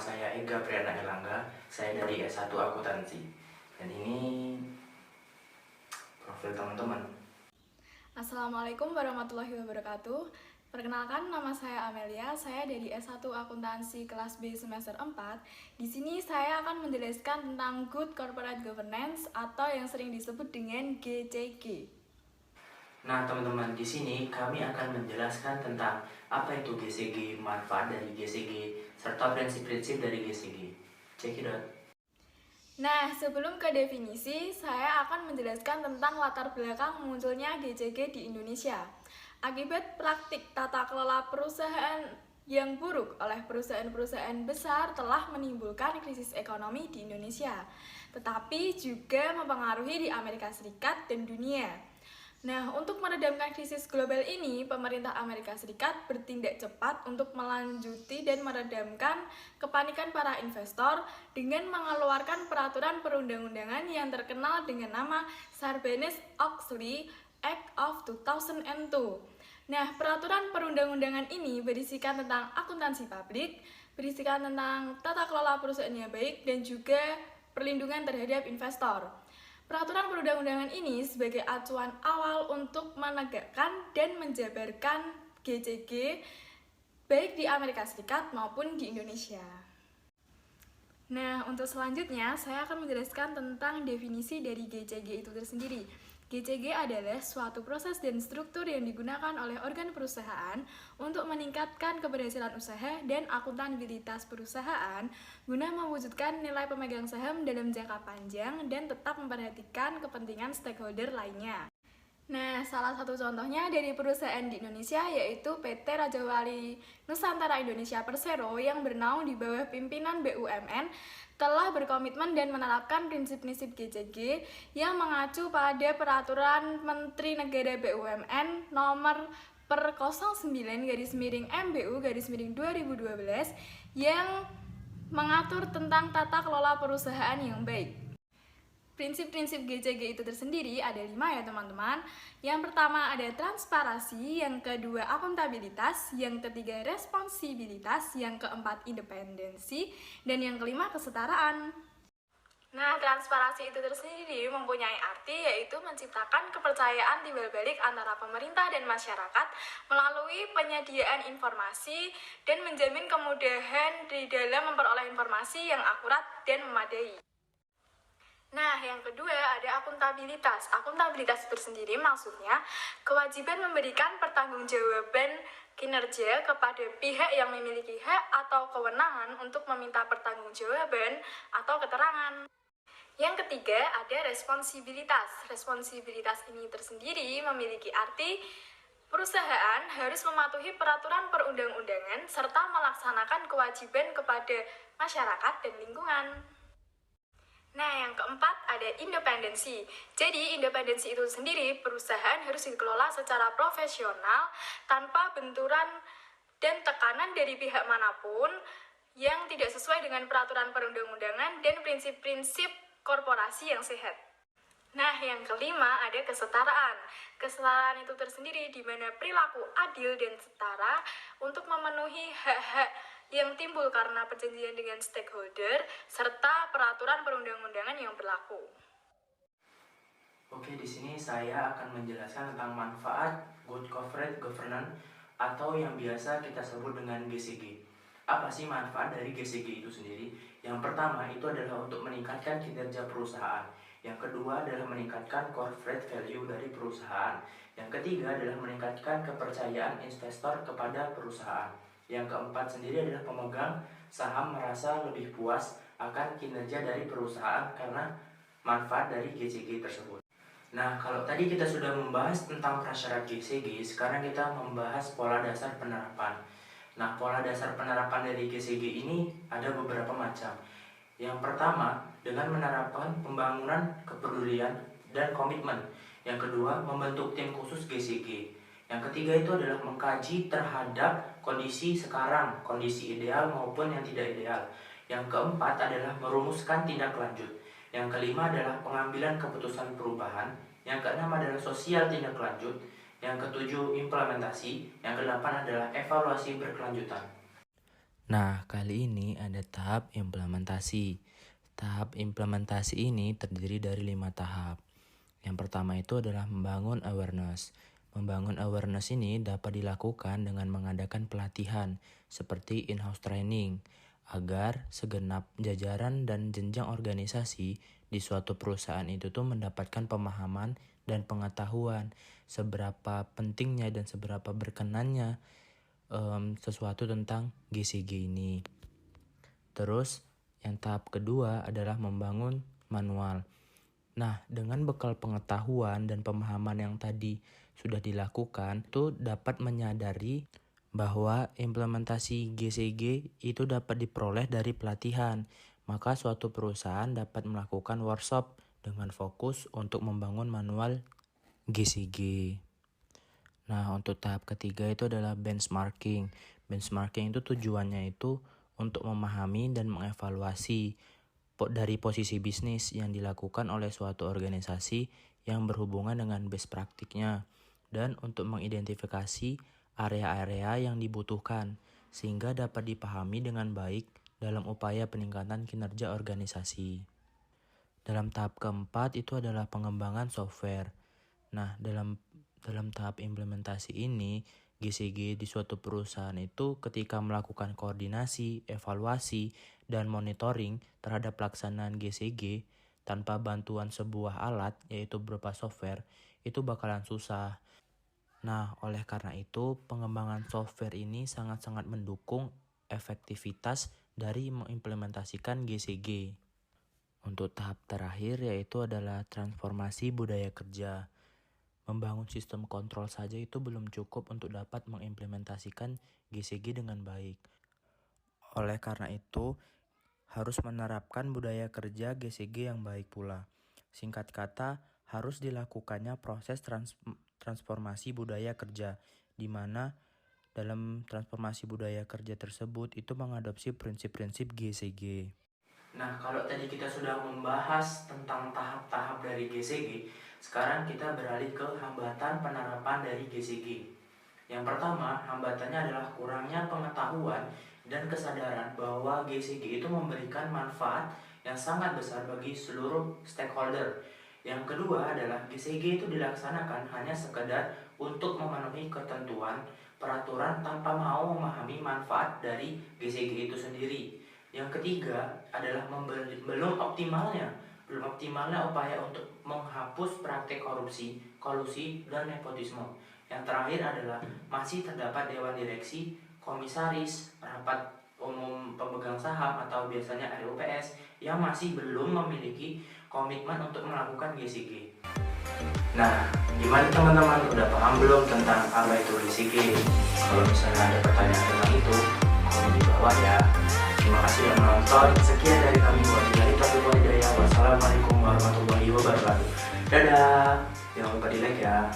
saya Ega Priyana Erlangga, saya dari S1 Akuntansi. Dan ini profil teman-teman. Assalamualaikum warahmatullahi wabarakatuh. Perkenalkan, nama saya Amelia, saya dari S1 Akuntansi kelas B semester 4. Di sini saya akan menjelaskan tentang Good Corporate Governance atau yang sering disebut dengan GCG. Nah, teman-teman, di sini kami akan menjelaskan tentang apa itu GCG, manfaat dari GCG, serta prinsip-prinsip dari GCG. Check it out. Nah, sebelum ke definisi, saya akan menjelaskan tentang latar belakang munculnya GCG di Indonesia. Akibat praktik tata kelola perusahaan yang buruk oleh perusahaan-perusahaan besar telah menimbulkan krisis ekonomi di Indonesia, tetapi juga mempengaruhi di Amerika Serikat dan dunia. Nah, untuk meredamkan krisis global ini, pemerintah Amerika Serikat bertindak cepat untuk melanjuti dan meredamkan kepanikan para investor dengan mengeluarkan peraturan perundang-undangan yang terkenal dengan nama Sarbanes-Oxley Act of 2002. Nah, peraturan perundang-undangan ini berisikan tentang akuntansi publik, berisikan tentang tata kelola perusahaan yang baik, dan juga perlindungan terhadap investor. Peraturan perundang-undangan ini sebagai acuan awal untuk menegakkan dan menjabarkan GCG baik di Amerika Serikat maupun di Indonesia. Nah, untuk selanjutnya saya akan menjelaskan tentang definisi dari GCG itu tersendiri. GCG adalah suatu proses dan struktur yang digunakan oleh organ perusahaan untuk meningkatkan keberhasilan usaha dan akuntabilitas perusahaan guna mewujudkan nilai pemegang saham dalam jangka panjang dan tetap memperhatikan kepentingan stakeholder lainnya. Nah, salah satu contohnya dari perusahaan di Indonesia yaitu PT Raja Wali Nusantara Indonesia Persero yang bernaung di bawah pimpinan BUMN telah berkomitmen dan menerapkan prinsip-prinsip GCG yang mengacu pada Peraturan Menteri Negara BUMN nomor per 09/MBU/2012 yang mengatur tentang tata kelola perusahaan yang baik. Prinsip-prinsip GCG itu tersendiri ada 5 ya teman-teman. Yang pertama ada transparansi, yang kedua akuntabilitas, yang ketiga responsibilitas, yang keempat independensi, dan yang kelima kesetaraan. Nah, transparansi itu tersendiri mempunyai arti yaitu menciptakan kepercayaan timbal balik antara pemerintah dan masyarakat melalui penyediaan informasi dan menjamin kemudahan di dalam memperoleh informasi yang akurat dan memadai. Nah, yang kedua ada akuntabilitas. Akuntabilitas tersendiri maksudnya kewajiban memberikan pertanggungjawaban kinerja kepada pihak yang memiliki hak atau kewenangan untuk meminta pertanggungjawaban atau keterangan. Yang ketiga ada responsibilitas. Responsibilitas ini tersendiri memiliki arti perusahaan harus mematuhi peraturan perundang-undangan serta melaksanakan kewajiban kepada masyarakat dan lingkungan. Nah, yang keempat ada independensi. Jadi, independensi itu sendiri perusahaan harus dikelola secara profesional tanpa benturan dan tekanan dari pihak manapun yang tidak sesuai dengan peraturan perundang-undangan dan prinsip-prinsip korporasi yang sehat. Nah, yang kelima ada kesetaraan. Kesetaraan itu tersendiri di mana perilaku adil dan setara untuk memenuhi hak-hak yang timbul karena perjanjian dengan stakeholder serta peraturan perundang-undangan yang berlaku. Oke, di sini saya akan menjelaskan tentang manfaat Good Corporate Governance atau yang biasa kita sebut dengan GCG. Apa sih manfaat dari GCG itu sendiri? Yang pertama itu adalah untuk meningkatkan kinerja perusahaan. Yang kedua adalah meningkatkan corporate value dari perusahaan. Yang ketiga adalah meningkatkan kepercayaan investor kepada perusahaan. Yang keempat sendiri adalah pemegang saham merasa lebih puas akan kinerja dari perusahaan karena manfaat dari GCG tersebut. Nah, kalau tadi kita sudah membahas tentang prasyarat GCG, sekarang kita membahas pola dasar penerapan. Nah, pola dasar penerapan dari GCG ini ada beberapa macam. Yang pertama, dengan menerapkan pembangunan kepedulian dan komitmen. Yang kedua, membentuk tim khusus GCG. Yang ketiga itu adalah mengkaji terhadap kondisi sekarang, kondisi ideal maupun yang tidak ideal. Yang keempat adalah merumuskan tindak lanjut. Yang kelima adalah pengambilan keputusan perubahan. Yang keenam adalah sosial tindak lanjut. Yang ketujuh implementasi. Yang kedelapan adalah evaluasi berkelanjutan. Nah, kali ini ada tahap implementasi. Tahap implementasi ini terdiri dari 5 tahap. Yang pertama itu adalah membangun awareness. Membangun awareness ini dapat dilakukan dengan mengadakan pelatihan seperti in-house training agar segenap jajaran dan jenjang organisasi di suatu perusahaan itu tuh mendapatkan pemahaman dan pengetahuan seberapa pentingnya dan seberapa berkenannya sesuatu tentang GCG ini. Terus yang tahap kedua adalah membangun manual. Nah, dengan bekal pengetahuan dan pemahaman yang tadi sudah dilakukan, itu dapat menyadari bahwa implementasi GCG itu dapat diperoleh dari pelatihan. Maka suatu perusahaan dapat melakukan workshop dengan fokus untuk membangun manual GCG. Nah, untuk tahap ketiga itu adalah benchmarking. Benchmarking itu tujuannya itu untuk memahami dan mengevaluasi dari posisi bisnis yang dilakukan oleh suatu organisasi yang berhubungan dengan best praktiknya dan untuk mengidentifikasi area-area yang dibutuhkan sehingga dapat dipahami dengan baik dalam upaya peningkatan kinerja organisasi. Dalam tahap keempat itu adalah pengembangan software. Nah, dalam tahap implementasi ini, GCG di suatu perusahaan itu ketika melakukan koordinasi, evaluasi, dan monitoring terhadap pelaksanaan GCG tanpa bantuan sebuah alat, yaitu berupa software, itu bakalan susah. Nah, oleh karena itu, pengembangan software ini sangat-sangat mendukung efektivitas dari mengimplementasikan GCG. Untuk tahap terakhir yaitu adalah transformasi budaya kerja. Membangun sistem kontrol saja itu belum cukup untuk dapat mengimplementasikan GCG dengan baik. Oleh karena itu, harus menerapkan budaya kerja GCG yang baik pula. Singkat kata, harus dilakukannya proses transformasi budaya kerja, di mana dalam transformasi budaya kerja tersebut itu mengadopsi prinsip-prinsip GCG. Nah, kalau tadi kita sudah membahas tentang tahap-tahap dari GCG, sekarang kita beralih ke hambatan penerapan dari GCG. Yang pertama, hambatannya adalah kurangnya pengetahuan dan kesadaran bahwa GCG itu memberikan manfaat yang sangat besar bagi seluruh stakeholder. Yang kedua adalah GCG itu dilaksanakan hanya sekedar untuk memenuhi ketentuan peraturan tanpa mau memahami manfaat dari GCG itu sendiri. Yang ketiga adalah belum optimalnya upaya untuk menghapus praktik korupsi, kolusi, dan nepotisme. Yang terakhir adalah masih terdapat dewan direksi, komisaris, rapat umum pemegang saham atau biasanya RUPS yang masih belum memiliki komitmen untuk melakukan GCG. Nah, gimana teman-teman? Udah paham belum tentang apa itu GCG? Kalau misalnya ada pertanyaan tentang itu, komen di bawah ya. Terima kasih sudah menonton. Sekian dari kami. Wassalamualaikum warahmatullahi wabarakatuh. Dadah. Jangan lupa di like ya.